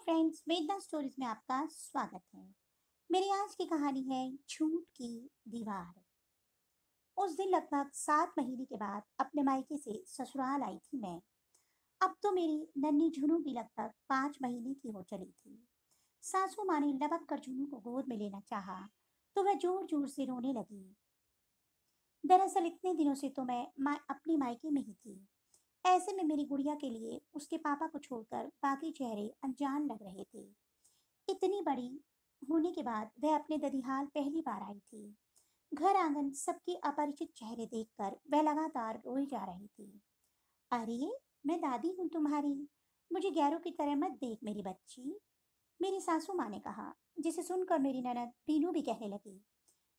Friends, वेदना stories में आपका स्वागत है। मेरी आज की कहानी है झूठ की दीवार। उस दिन लगभग 7 महीने के बाद अपने मायके से ससुराल आई थी मैं। अब तो मेरी नन्ही झुनू भी लगभग 5 महीने की हो चली थी। सासू माँ ने लपक कर झुनू को गोद में लेना चाहा तो वह जोर जोर से रोने लगी। दरअसल इतने दिनों से तो मैं अपनी मायके में ही थी। ऐसे में मेरी गुड़िया के लिए उसके पापा को छोड़कर बाकी चेहरे अनजान लग रहे थे। इतनी बड़ी होने के बाद वह अपने ददिहाल पहली बार आई थी। घर आंगन सबके अपरिचित चेहरे देखकर वह लगातार रोई जा रही थी। अरे, मैं दादी हूँ तुम्हारी, मुझे गैरों की तरह मत देख मेरी बच्ची, मेरी सासू माँ ने कहा, जिसे सुनकर मेरी ननद पीनू भी कहने लगी।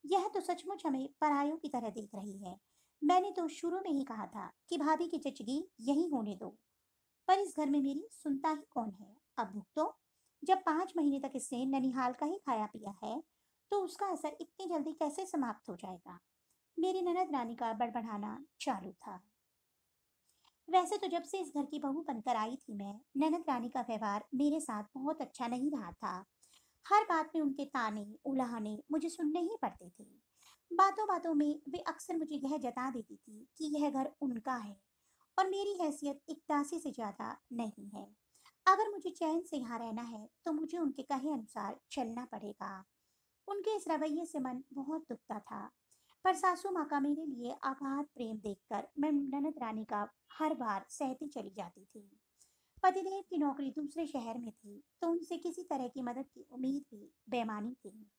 यह तो सचमुच हमें परायों की तरह देख रही है। मैंने तो शुरू में ही कहा था कि भाभी की चचगी यही होने दो, पर इस घर में मेरी सुनता ही कौन है। अब भुगतो। जब 5 महीने तक इसने ननिहाल का ही खाया पिया है तो उसका असर इतनी जल्दी कैसे समाप्त हो जाएगा। मेरी ननद रानी का बड़बड़ाना चालू था। वैसे तो जब से इस घर की बहू बनकर आई थी मैं, ननद रानी का व्यवहार मेरे साथ बहुत अच्छा नहीं रहा था। हर बात में उनके ताने उलाहने मुझे सुनने ही पड़ते थे। बातों बातों में वे अक्सर मुझे यह जता देती थी कि यह घर उनका है और मेरी हैसियत एक दासी से ज्यादा नहीं है। अगर मुझे चैन से यहाँ रहना है तो मुझे उनके कहे अनुसार चलना पड़ेगा। उनके इस रवैये से मन बहुत दुखता था। पर सासू माँ का मेरे लिए अगाध प्रेम देखकर मैं ननद रानी का हर बार सहती चली जाती थी। पतिदेव की नौकरी दूसरे शहर में थी तो उनसे किसी तरह की मदद की उम्मीद भी बेमानी थी।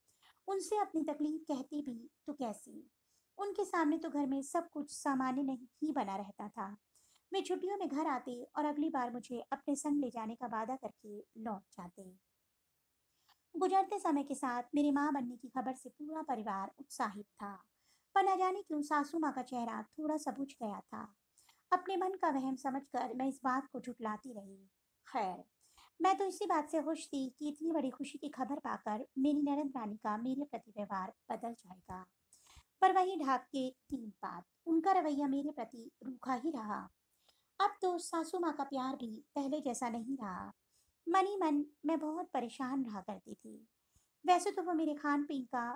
उनसे अपनी तकलीफ कहती भी तो कैसी। उनके सामने तो घर में सब कुछ सामान्य नहीं ही बना रहता था। वे छुट्टियों में घर आते और अगली बार मुझे अपने संग ले जाने का वादा करके लौट जाते। गुजरते समय के साथ मेरी माँ बनने की खबर से पूरा परिवार उत्साहित था। पर न जाने क्यों सासू माँ का चेहरा थोड़ा सा बुझ गया था। अपने मन का वहम समझकर मैं इस बात को झुठलाती रही। खैर, मैं तो इसी बात से खुश थी कि इतनी बड़ी खुशी की खबर पाकर मेरी ननद रानी का मेरे प्रति व्यवहार बदल जाएगा। पर वही ढाक के तीन बात, उनका रवैया मेरे प्रति रूखा ही रहा। अब तो सासू माँ का प्यार भी पहले जैसा नहीं रहा। मन ही मन मैं बहुत परेशान रहा करती थी। वैसे तो वो मेरे खान पीन का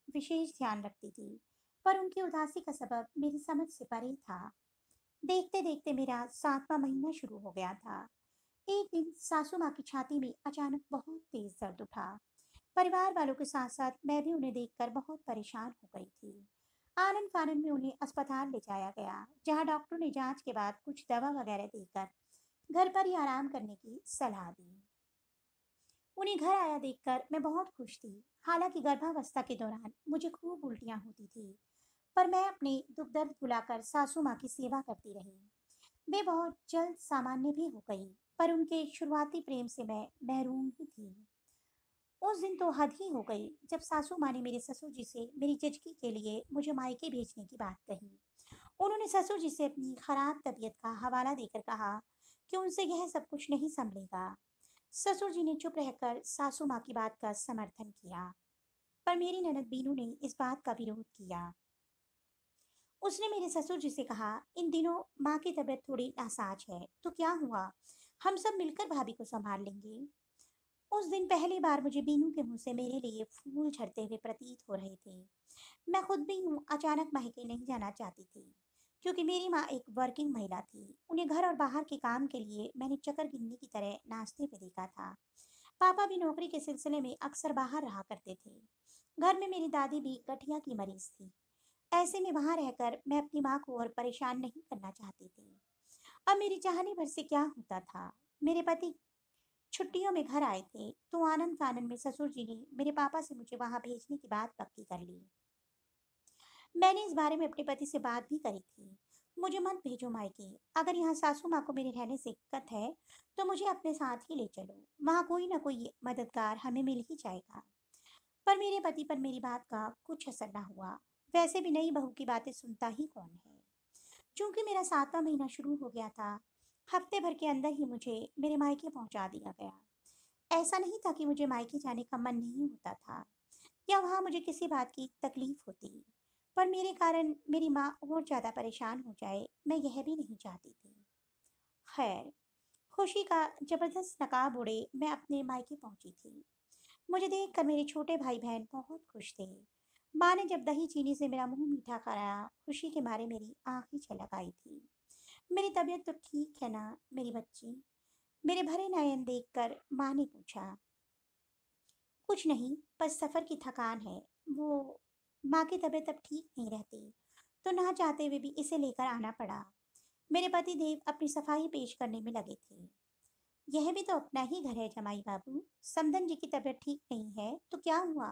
विशेष ध्यान रखती थी, पर उनकी उदासी का सबब मेरी समझ से परे था। देखते देखते मेरा 7वां महीना शुरू हो गया था। एक दिन सासू माँ की छाती में अचानक बहुत तेज दर्द उठा। परिवार वालों के साथ साथ मैं भी उन्हें देखकर बहुत परेशान हो गई थी। आनन फानन में उन्हें अस्पताल ले जाया गया, जहाँ डॉक्टरों ने जांच के बाद कुछ दवा वगैरह देकर घर पर ही आराम करने की सलाह दी। उन्हें घर आया देखकर मैं बहुत खुश थी। हालांकि गर्भावस्था के दौरान मुझे खूब उल्टियां होती थी, पर मैं अपने दुख दर्द भुलाकर सासू माँ की सेवा करती रही। वे बहुत जल्द सामान्य भी हो गई, पर उनके शुरुआती प्रेम से मैं महरूम ही थी। उस दिन तो हद ही हो गई जब सासू माँ ने मेरे ससुर जी से मेरी जचकी के लिए मुझे मायके भेजने की बात कही। उन्होंने ससुर जी से अपनी खराब तबीयत का हवाला देकर कहा कि उनसे यह सब कुछ नहीं संभलेगा। ससुर जी ने चुप रहकर सासू माँ की बात का समर्थन किया, पर मेरी ननद बीनू ने इस बात का विरोध किया। उसने मेरे ससुर जी से कहा, इन दिनों माँ की तबीयत थोड़ी नासाज है तो क्या हुआ, हम सब मिलकर भाभी को संभाल लेंगे। उस दिन पहली बार मुझे बीनू के मुंह से मेरे लिए फूल झड़ते हुए प्रतीत हो रहे थे। मैं खुद भी यूं अचानक मायके नहीं जाना चाहती थी, क्योंकि मेरी माँ एक वर्किंग महिला थी। उन्हें घर और बाहर के काम के लिए मैंने चक्कर गिननी की तरह नाचते हुए देखा था। पापा भी नौकरी के सिलसिले में अक्सर बाहर रहा करते थे। घर में मेरी दादी भी गठिया की मरीज थी। ऐसे में वहां रहकर मैं अपनी माँ को और परेशान नहीं करना चाहती थी। अब मेरी चाहने भर से क्या होता था। मेरे पति छुट्टियों में घर आए थे तो आनंद फानन में ससुर जी ने मेरे पापा से मुझे वहां भेजने की बात पक्की कर ली। मैंने इस बारे में अपने पति से बात भी करी थी। मुझे मत भेजो मायके। अगर यहाँ सासू माँ को मेरे रहने से दिक्कत है तो मुझे अपने साथ ही ले चलो। वहाँ कोई ना कोई मददगार हमें मिल ही जाएगा। पर मेरे पति पर मेरी बात का कुछ असर ना हुआ। वैसे भी नई बहू की बातें सुनता ही कौन है। चूंकि मेरा 7वां महीना शुरू हो गया था, हफ्ते भर के अंदर ही मुझे मेरे मायके पहुंचा दिया गया। ऐसा नहीं था कि मुझे मायके जाने का मन नहीं होता था या वहां मुझे किसी बात की तकलीफ होती, पर मेरे कारण मेरी माँ और ज्यादा परेशान हो जाए, मैं यह भी नहीं चाहती थी। खैर, खुशी का जबरदस्त नकाब ओढ़े मैं अपने मायके पहुंची थी। मुझे देखकर मेरे छोटे भाई बहन बहुत खुश थे। माँ ने जब दही चीनी से मेरा मुंह मीठा कराया, खुशी के मारे मेरी आंखें छलक आई थी। मेरी तबीयत तो ठीक है ना मेरी बच्ची? मेरे भरे नयन देखकर माँ ने पूछा। कुछ नहीं, बस सफर की थकान है। वो माँ की तबीयत अब ठीक नहीं रहती, तो ना चाहते हुए भी इसे लेकर आना पड़ा। मेरे पति देव अपनी सफाई पेश करने में लगे थे। यह भी तो अपना ही घर है जमाई बाबू। समधन जी की तबीयत ठीक नहीं है तो क्या हुआ?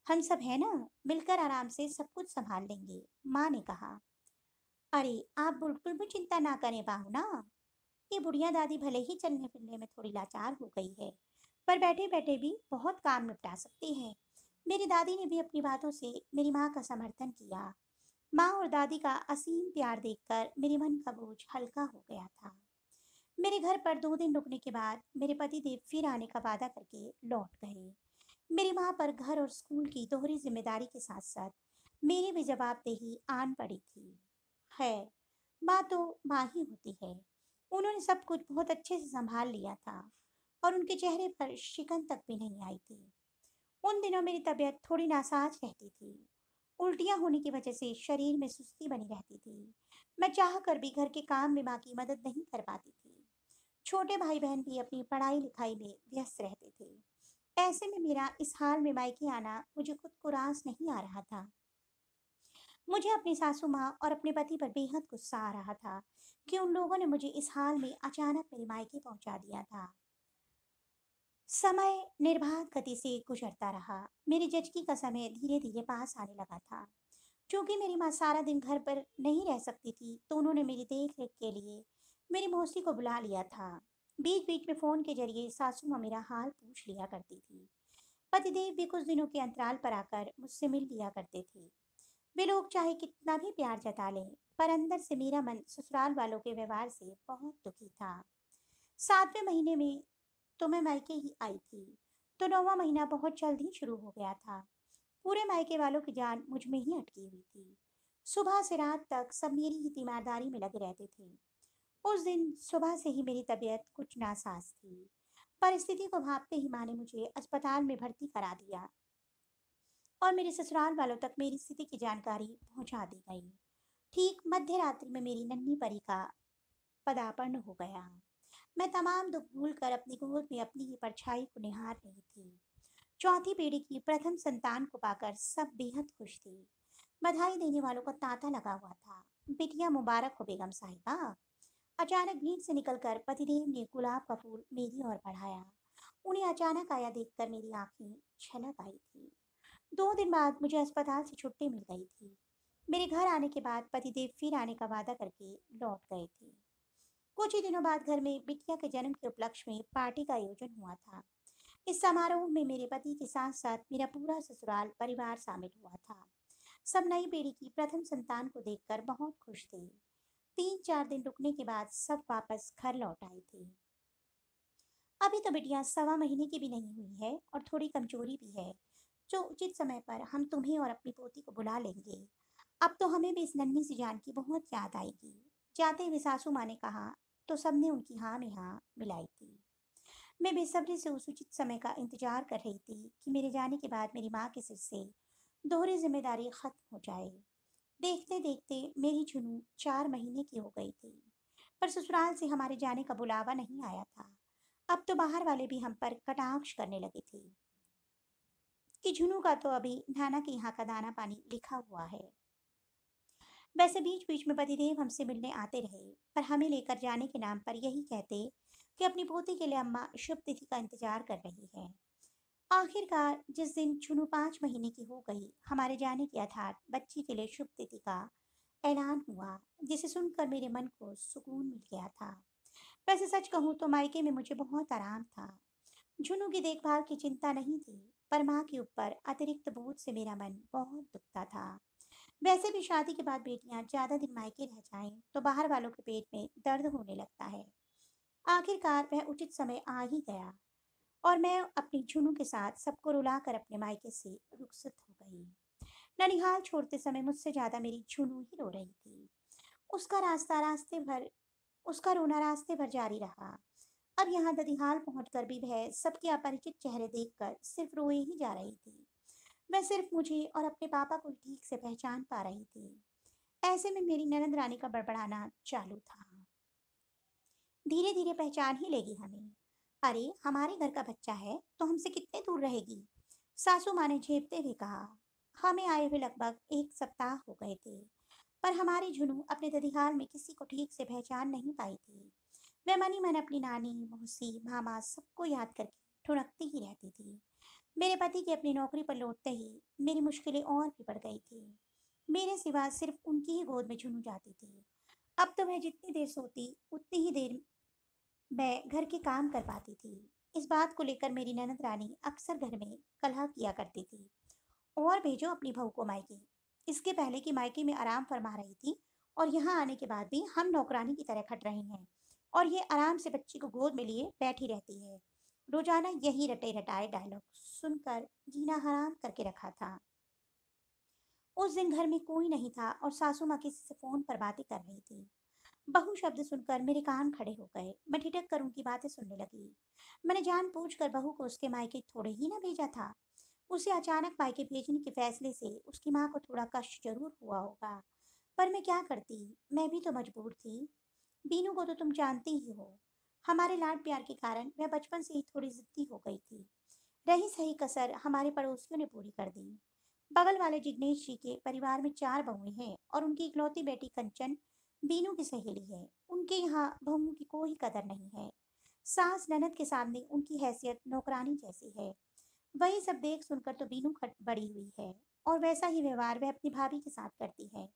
हम सब है ना, मिलकर आराम से सब कुछ संभाल लेंगे, माँ ने कहा। अरे आप बिल्कुल भी चिंता ना करें बाहू ना। ये बुढ़िया दादी भले ही चलने फिरने में थोड़ी लाचार हो गई है, पर बैठे बैठे भी बहुत काम निपटा सकती है। मेरी दादी ने भी अपनी बातों से मेरी माँ का समर्थन किया। माँ और दादी का असीम प्यार देखकर मेरे मन का बोझ हल्का हो गया था। मेरे घर पर 2 दिन रुकने के बाद मेरे पति देव फिर आने का वादा करके लौट गए। मेरी माँ पर घर और स्कूल की दोहरी जिम्मेदारी के साथ साथ मेरी भी जवाबदेही आन पड़ी थी। है, माँ तो माँ ही होती है। उन्होंने सब कुछ बहुत अच्छे से संभाल लिया था और उनके चेहरे पर शिकन तक भी नहीं आई थी। उन दिनों मेरी तबीयत थोड़ी नासाज रहती थी। उल्टियां होने की वजह से शरीर में सुस्ती बनी रहती थी। मैं चाह कर भी घर के काम में माँ की मदद नहीं कर पाती थी। छोटे भाई बहन भी अपनी पढ़ाई लिखाई में व्यस्त रहते थे। ऐसे में मेरा इस हाल में मायके आना मुझे खुद को रास नहीं आ रहा था। मुझे अपनी सासू माँ और अपने पति पर बेहद गुस्सा आ रहा था कि उन लोगों ने मुझे इस हाल में अचानक मेरे मायके पहुंचा दिया था। समय निर्बाध गति से गुजरता रहा। मेरी जचकी का समय धीरे धीरे पास आने लगा था। क्योंकि मेरी माँ सारा दिन घर पर नहीं रह सकती थी, तो उन्होंने मेरी देख रेख के लिए मेरी मौसी को बुला लिया था। बीच बीच में फोन के जरिए सासू माँ मेरा हाल पूछ लिया करती थी। पतिदेव भी कुछ दिनों के अंतराल पर आकर मुझसे मिल लिया करते थे। वे लोग चाहे कितना भी प्यार जता लें, पर अंदर से मेरा मन ससुराल वालों के व्यवहार से बहुत दुखी था। 7वें महीने में तो मैं मायके ही आई थी, तो 9वां महीना बहुत जल्द ही शुरू हो गया था। पूरे मायके वालों की जान मुझ में ही अटकी हुई थी। सुबह से रात तक सब मेरी ही तीमारदारी में लगे रहते थे। उस दिन सुबह से ही मेरी तबीयत कुछ नासाज थी। परिस्थिति को भांपते ही माँ ने मुझे अस्पताल में भर्ती करा दिया और मेरे ससुराल वालों तक मेरी स्थिति की जानकारी पहुंचा दी गई। ठीक मध्य रात्रि में मेरी नन्ही परी का पदार्पण हो गया। मैं तमाम दुख भूलकर अपनी गोद में अपनी ही परछाई को निहार रही थी। चौथी पीढ़ी की प्रथम संतान को पाकर सब बेहद खुश थे। बधाई देने वालों का तांता लगा हुआ था। बिटिया मुबारक हो बेगम साहिबा। अचानक भीड़ से निकलकर पतिदेव ने गुलाब का फूल मेरी ओर बढ़ाया। उन्हें अचानक आया देखकर मेरी आंखें छलक आई थी। 2 दिन बाद मुझे अस्पताल से छुट्टी मिल गई थी। मेरे घर आने के बाद पतिदेव फिर आने का वादा करके लौट गए थे। कुछ ही दिनों बाद घर में बिटिया के जन्म के उपलक्ष्य में पार्टी का आयोजन हुआ था। इस समारोह में मेरे पति के साथ साथ मेरा पूरा ससुराल परिवार शामिल हुआ था। सब नई पीढ़ी की प्रथम संतान को देखकर बहुत खुश थे। 3-4 दिन रुकने के बाद सब वापस घर लौट आए थे। अभी तो बिटिया 1.25 महीने की भी नहीं हुई है और थोड़ी कमजोरी भी है, जो उचित समय पर हम तुम्हें और अपनी पोती को बुला लेंगे। अब तो हमें भी इस नन्ही सी जान की बहुत याद आएगी। जाते हुए सासू माँ ने कहा, तो सबने उनकी हाँ में हाँ मिलाई थी। मैं बेसब्री से उस उचित समय का इंतजार कर रही थी कि मेरे जाने के बाद मेरी माँ के सिर से दोहरी जिम्मेदारी खत्म हो जाए। देखते देखते मेरी जुनू 4 महीने की हो गई थी, पर ससुराल से हमारे जाने का बुलावा नहीं आया था। अब तो बाहर वाले भी हम पर कटाक्ष करने लगे थे कि झुनू का तो अभी नाना के यहाँ का दाना पानी लिखा हुआ है। वैसे बीच बीच में पतिदेव हमसे मिलने आते रहे, पर हमें लेकर जाने के नाम पर यही कहते कि अपनी पोती के लिए अम्मा शुभ तिथि का इंतजार कर रही है। आखिरकार जिस दिन चुनू 5 महीने की हो गई, हमारे जाने की अर्थात बच्ची के लिए शुभ तिथि का ऐलान हुआ, जिसे सुनकर मेरे मन को सुकून मिल गया था। वैसे सच कहूँ तो मायके में मुझे बहुत आराम था। झुनू की देखभाल की चिंता नहीं थी, पर माँ के ऊपर अतिरिक्त बोझ से मेरा मन बहुत दुखता था। वैसे भी शादी के बाद बेटियां ज्यादा दिन मायके रह जाएं तो बाहर वालों के पेट में दर्द होने लगता है। आखिरकार वह उचित समय आ ही गया और मैं अपनी झुनू के साथ सबको रुलाकर अपने मायके से रुखसत हो गई। ननिहाल छोड़ते समय मुझसे ज्यादा मेरी झुनू ही रो रही थी। उसका रास्ता रास्ते भर उसका रोना रास्ते भर जारी रहा। अब यहाँ ददिहाल पहुंचकर भी वह सबके अपरिचित चेहरे देखकर सिर्फ रोए ही जा रही थी। वह सिर्फ मुझे और अपने पापा को ठीक से पहचान पा रही थी। ऐसे में मेरी ननद रानी का बड़बड़ाना चालू था। धीरे धीरे पहचान ही लेगी हमें। अरे हमारे घर का बच्चा है तो हमसे कितने दूर रहेगी। सासू माँ ने झेपते हुए कहा। हमें आए हुए लगभग 1 सप्ताह हो गए थे, पर हमारी झुनू अपने ददिहाल में किसी को ठीक से पहचान नहीं पाई थी। वह मनी मन अपनी नानी मौसी मामा सबको याद करके ठुनकती ही रहती थी। मेरे पति की अपनी नौकरी पर लौटते ही मेरी मुश्किलें और भी बढ़ गई थी। मेरे सिवा सिर्फ उनकी ही गोद में झुनू जाती थी। अब तो वह जितनी देर सोती उतनी ही देर मैं घर के काम कर पाती थी। इस बात को लेकर मेरी ननद रानी अक्सर घर में कलह किया करती थी। और भेजो अपनी बहू को मायके। इसके पहले कि मायके में आराम फरमा रही थी और यहाँ आने के बाद भी हम नौकरानी की तरह खट रही हैं। और ये आराम से बच्ची को गोद में लिए बैठी रहती है। रोजाना यही रटे रटाए डायलॉग सुनकर जीना हराम करके रखा था। उस दिन घर में कोई नहीं था और सासू माँ किसी से फोन पर बातें कर रही थी। बहू शब्द सुनकर मेरे कान खड़े हो गए। मैं ठिठक कर उनकी बातें सुनने लगी। मैंने जानबूझकर बहू को उसके मायके थोड़े ही ना भेजा था। उसे अचानक मायके भेजने के फैसले से उसकी माँ को थोड़ा कष्ट जरूर हुआ होगा, पर मैं क्या करती। मैं भी तो मजबूर थी। बीनू को तो तुम जानती ही हो। हमारे लाड प्यार के कारण वह बचपन से ही थोड़ी जिद्दी हो गई थी। रही सही कसर हमारे पड़ोसियों ने पूरी कर दी। बगल वाले जिग्नेश जी के परिवार में 4 बहुएं हैं और उनकी इकलौती बेटी कंचन बीनू की सहेली है। उनके यहाँ बहुओं की कोई कदर नहीं है। सास ननद के सामने उनकी हैसियत नौकरानी जैसी है। वही सब देख सुनकर तो बीनू खट बड़ी हुई है और वैसा ही व्यवहार वह अपनी भाभी के साथ करती है।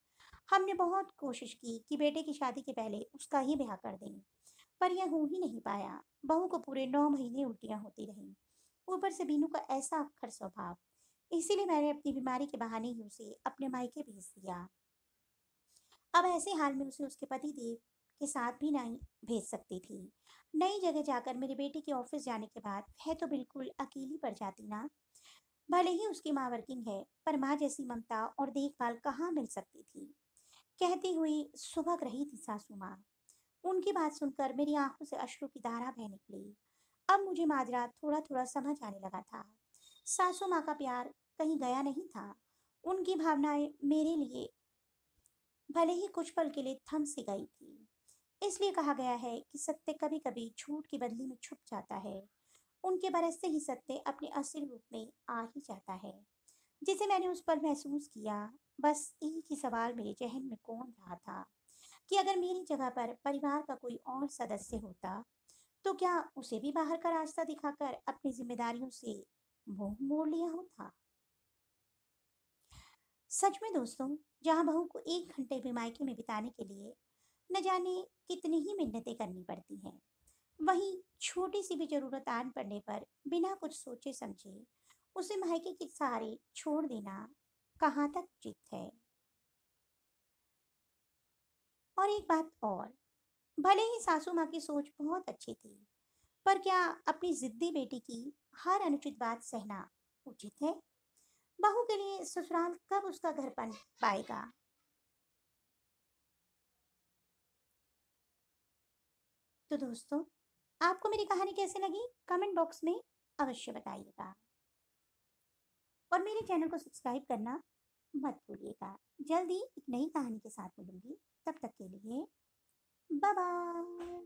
हमने बहुत कोशिश की कि बेटे की शादी के पहले उसका ही ब्याह कर दें, पर यह हो ही नहीं पाया। बहू को पूरे 9 महीने उल्टियां होती रहीं। ऊपर से बीनू का ऐसा अक्खर स्वभाव। इसीलिए मैंने अपनी बीमारी के बहाने ही उसे अपने मायके भेज दिया। अब ऐसे हाल में उसे उसके पति देव के साथ भी नहीं भेज सकती थी। नई जगह जाकर मेरे बेटे के ऑफिस जाने के बाद वह तो बिल्कुल अकेली पड़ जाती ना। भले ही उसकी माँ वर्किंग है, पर माँ जैसी ममता और देखभाल कहाँ मिल सकती थी। कहती हुई सुबह रही थी सासू माँ। उनकी बात सुनकर मेरी आंखों से अश्रु की धारा बह निकली। अब मुझे माजरा थोड़ा थोड़ा समझ आने लगा था। सासू माँ का प्यार कहीं गया नहीं था। उनकी भावनाएं मेरे लिए भले ही कुछ पल के लिए थम सी गई थी। इसलिए कहा गया है कि सत्य कभी कभी झूठ की बदली में छुप जाता है। उनके बरसते ही सत्य अपने असली रूप में आ ही जाता है। जिसे मैंने उस पर महसूस किया। बस एक ही सवाल मेरे जहन में कौन रहा था कि अगर मेरी जगह पर परिवार का कोई और सदस्य होता तो क्या उसे भी बाहर का रास्ता दिखाकर अपनी जिम्मेदारियों से मुंह मोड़ लिया होता। सच में दोस्तों, जहाँ बहू को 1 घंटे भी मायके में बिताने के लिए न जाने कितनी ही मिन्नतें करनी पड़ती हैं, वहीं छोटी सी भी जरूरत आन पड़ने पर बिना कुछ सोचे समझे उसे मायके के सहारे छोड़ देना कहाँ तक उचित है। और एक बात और, भले ही सासू माँ की सोच बहुत अच्छी थी, पर क्या अपनी जिद्दी बेटी की हर अनुचित बात सहना उचित है। बहू के लिए ससुराल कब उसका घर बन पाएगा। तो दोस्तों, आपको मेरी कहानी कैसे लगी कमेंट बॉक्स में अवश्य बताइएगा और मेरे चैनल को सब्सक्राइब करना मत भूलिएगा। जल्दी एक नई कहानी के साथ मिलूंगी। तब तक के लिए बाय बाय।